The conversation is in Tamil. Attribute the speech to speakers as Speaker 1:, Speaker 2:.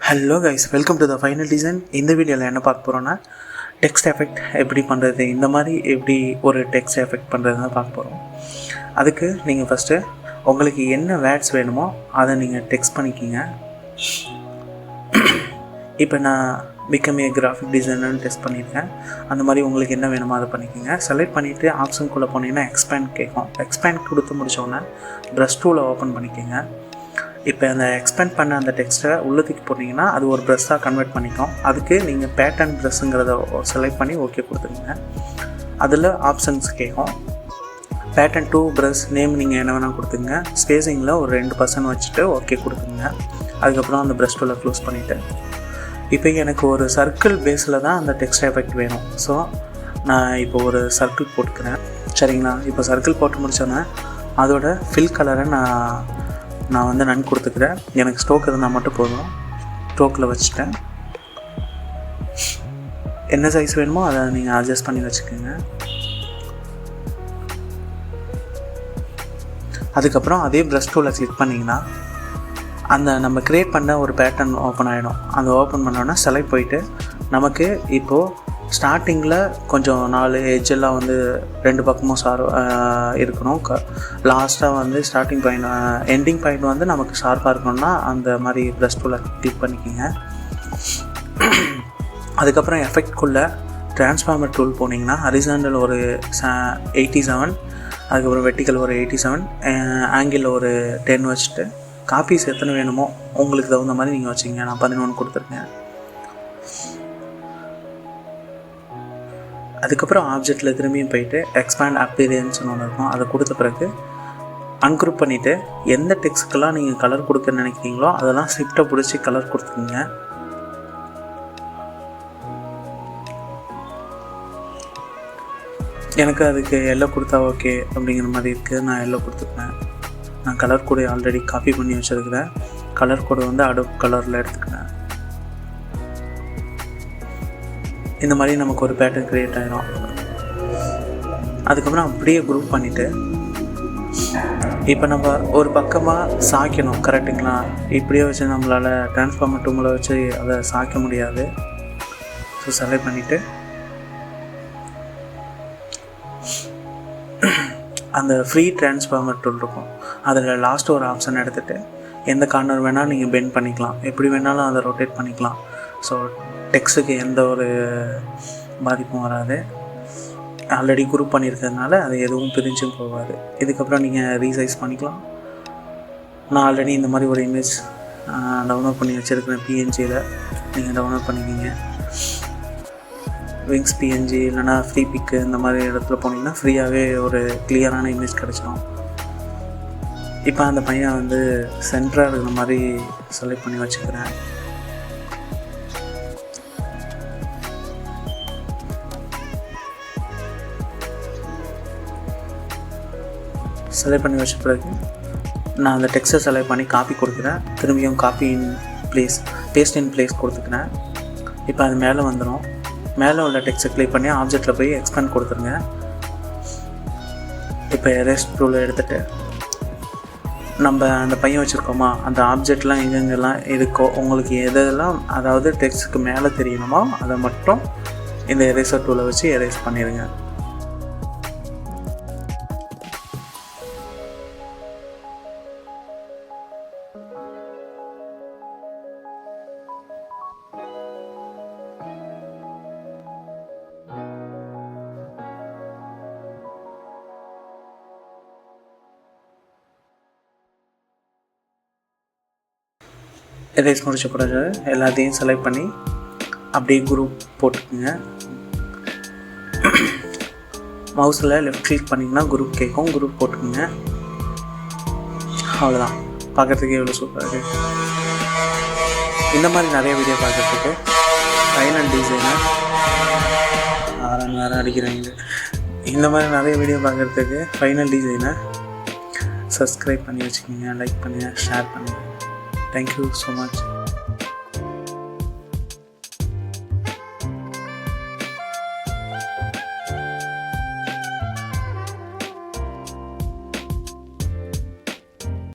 Speaker 1: Hello guys, welcome to the final design. இந்த வீடியோவில் என்ன பார்க்க போகிறோன்னா டெக்ஸ்ட் எஃபெக்ட் எப்படி பண்ணுறது, இந்த மாதிரி எப்படி ஒரு டெக்ஸ்ட் எஃபெக்ட் பண்ணுறதுன்னு பார்க்க போகிறோம். அதுக்கு நீங்கள் ஃபஸ்ட்டு உங்களுக்கு என்ன வேர்ட்ஸ் வேணுமோ அதை நீங்கள் டெக்ஸ்ட் பண்ணிக்கிங்க. இப்போ நான் பிகம் ஏ கிராஃபிக் டிசைனர்னு டெஸ்ட் பண்ணியிருக்கேன். அந்த மாதிரி உங்களுக்கு என்ன வேணுமோ அதை பண்ணிக்கோங்க. செலக்ட் பண்ணிவிட்டு ஆப்ஷனுக்குள்ளே போனீங்கன்னா எக்ஸ்பேண்ட் கேட்கும். எக்ஸ்பேண்ட் கொடுத்து முடித்தோடனே ப்ரஷ் டூலை ஓப்பன் பண்ணிக்கோங்க. இப்போ அந்த எக்ஸ்பேண்ட் பண்ண அந்த டெக்ஸ்ட்டை உள்ளத்துக்கு போட்டிங்கன்னா அது ஒரு ப்ரெஷ்ஷாக கன்வெர்ட் பண்ணிக்கும். அதுக்கு நீங்கள் பேட்டர்ன் ப்ரெஷ்ஷுங்கிறத செலக்ட் பண்ணி ஓகே கொடுத்துருங்க. அதில் ஆப்ஷன்ஸ் கேட்கும். பேட்டர்ன் 2 ப்ரெஷ் நேம் நீங்கள் என்ன வேணால் கொடுத்துங்க. ஸ்பேஸிங்கில் ஒரு 2% வச்சுட்டு ஓகே கொடுத்துங்க. அதுக்கப்புறம் அந்த ப்ரெஷ் டூலை க்ளோஸ் பண்ணிவிட்டு இப்போ எனக்கு ஒரு சர்க்கிள் பேஸில் தான் அந்த டெக்ஸ்ட் எஃபெக்ட் வேணும். ஸோ நான் இப்போ ஒரு சர்க்கிள் போட்டுக்கிறேன். சரிங்களா? இப்போ சர்க்கிள் போட்டு முடித்தோன்னே அதோட ஃபில் கலரை நான் வந்து நன் கொடுத்துக்கிறேன். எனக்கு ஸ்ட்ரோக் இருந்தால் மட்டும் போதும். ஸ்ட்ரோக்கில் வச்சுட்டேன். என்ன சைஸ் வேணுமோ அதை நீங்கள் அட்ஜஸ்ட் பண்ணி வச்சுக்கோங்க. அதுக்கப்புறம் அதே ப்ரஷ் டூலை கிளிக் பண்ணிங்கன்னா அந்த நம்ம க்ரியேட் பண்ண ஒரு பேட்டர்ன் ஓப்பன் ஆகிடும். அந்த ஓப்பன் பண்ணோன்னா செலக்ட் போயிட்டு நமக்கு இப்போது ஸ்டார்டிங்கில் கொஞ்சம் 4 எட்ஜெல்லாம் வந்து 2 பக்கமும் இருக்கணும். லாஸ்ட்டாக வந்து ஸ்டார்டிங் பாயிண்ட் எண்டிங் பாயிண்ட் வந்து நமக்கு ஷார்ப்பாக இருக்கணும்னா அந்த மாதிரி ப்ரஷ் டூலை கிளிக் பண்ணிக்கோங்க. அதுக்கப்புறம் எஃபெக்ட்குள்ளே ட்ரான்ஸ்ஃபார்மர் டூல் போனீங்கன்னா ஹரிசாண்டல் ஒரு 87, அதுக்கப்புறம் வெர்டிக்கல் ஒரு 87, ஆங்கிள் ஒரு 10 வச்சுட்டு காப்பீஸ் எத்தனை வேணுமோ உங்களுக்கு தகுந்த மாதிரி நீங்கள் வச்சுங்க. நான் 11 கொடுத்துருக்கேன். அதுக்கப்புறம் ஆப்ஜெக்டில் திரும்பியும் போயிட்டு எக்ஸ்பேண்ட் அப்பீரியன்ஸ்னு ஒன்று இருக்கும். அதை கொடுத்த பிறகு அன்குரூப் பண்ணிவிட்டு எந்த டெக்ஸ்ட்டுக்கெல்லாம் நீங்கள் கலர் கொடுக்க நினைக்கிறீங்களோ அதெல்லாம் ஷிஃப்ட்டை பிடிச்சி கலர் கொடுத்துக்குங்க. எனக்கு அதுக்கு எல்லோ கொடுத்தா ஓகே அப்படிங்கிற மாதிரி இருக்குது. நான் எல்லோ கொடுத்துருக்கேன். நான் கலர் கோடு ஆல்ரெடி காப்பி பண்ணி வச்சுருக்கிறேன். கலர் கோடு வந்து அடோப் கலரில் எடுத்துக்கிறேன். இந்த மாதிரி நமக்கு ஒரு பேட்டர்ன் க்ரியேட் ஆகிடும். அதுக்கப்புறம் அப்படியே குரூப் பண்ணிவிட்டு இப்போ நம்ம ஒரு பக்கமாக சாய்க்கணும். கரெக்டுங்களா? இப்படியே வச்சு நம்மளால் ட்ரான்ஸ்ஃபார்மர் டூலை வச்சு அதை சாய்க்க முடியாது. ஸோ செலக்ட் பண்ணிவிட்டு அந்த ஃப்ரீ ட்ரான்ஸ்ஃபார்மர் டூல் இருக்கும். அதில் லாஸ்ட்டு ஒரு ஆப்ஷன் எடுத்துகிட்டு எந்த கார்னர் வேணால் நீங்கள் பெண்ட் பண்ணிக்கலாம். எப்படி வேணாலும் அதை ரொட்டேட் பண்ணிக்கலாம். ஸோ டெக்ஸ்ட்டுக்கு எந்த ஒரு பாதிப்பும் வராது. ஆல்ரெடி குரூப் பண்ணியிருக்கிறதுனால அது எதுவும் பிரிஞ்சும் போகாது. இதுக்கப்புறம் நீங்கள் ரீசைஸ் பண்ணிக்கலாம். நான் ஆல்ரெடி இந்த மாதிரி ஒரு இமேஜ் டவுன்லோட் பண்ணி வச்சுருக்கிறேன். பிஎன்ஜியில் நீங்கள் டவுன்லோட் பண்ணிக்கிங்க. விங்ஸ் பிஎன்ஜி இல்லைனா ஃப்ரீ பிக்கு இந்த மாதிரி இடத்துல போனீங்கன்னா ஃப்ரீயாகவே ஒரு கிளியரான இமேஜ் கிடச்சிடும். இப்போ அந்த பையன் வந்து சென்டராக இருக்கிற மாதிரி செலக்ட் பண்ணி வச்சுக்கிறேன். செலக்ட் பண்ணி வச்ச பிறகு நான் அந்த டெக்ஸ்ட்டை செலக்ட் பண்ணி காப்பி கொடுக்குறேன். திரும்பியும் copy in place, paste in place கொடுத்துக்கிறேன். இப்போ அது மேலே வந்துடும். மேலே உள்ள டெக்ஸ்ட்டை கிளிக் பண்ணி ஆப்ஜெக்டில் போய் எக்ஸ்பேண்ட் கொடுத்துருங்க. இப்போ எரேஸ் டூலை எடுத்துகிட்டு நம்ம அந்த பையன் வச்சுருக்கோமா அந்த ஆப்ஜெக்ட்லாம் எங்கெங்கெல்லாம் இருக்கோ உங்களுக்கு எதெல்லாம் அதாவது டெக்ஸ்ட்டுக்கு மேலே தெரியணுமோ அதை மட்டும் இந்த எரேசர் டூலை வச்சு எரேஸ் பண்ணிடுங்க. எரேஸ் முடிச்ச பிறகு எல்லாத்தையும் செலக்ட் பண்ணி அப்படியே குரூப் போட்டுக்குங்க. மவுஸில் லெஃப்ட் கிளிக் பண்ணிங்கன்னா குரூப் கேட்கும். குரூப் போட்டுக்குங்க. அவ்வளோதான். பார்க்குறதுக்கு எவ்வளோ சூப்பராக இருக்குது. இந்த மாதிரி நிறைய வீடியோ பார்க்குறதுக்கு ஃபைனல் டிசைனர் வேறு அடிக்கிறாங்க. இந்த மாதிரி நிறைய வீடியோ பார்க்குறதுக்கு ஃபைனல் டிசைனர் சப்ஸ்கிரைப் பண்ணி வச்சுக்கோங்க. லைக் பண்ணுங்கள், ஷேர் பண்ணுங்கள். Thank you so much.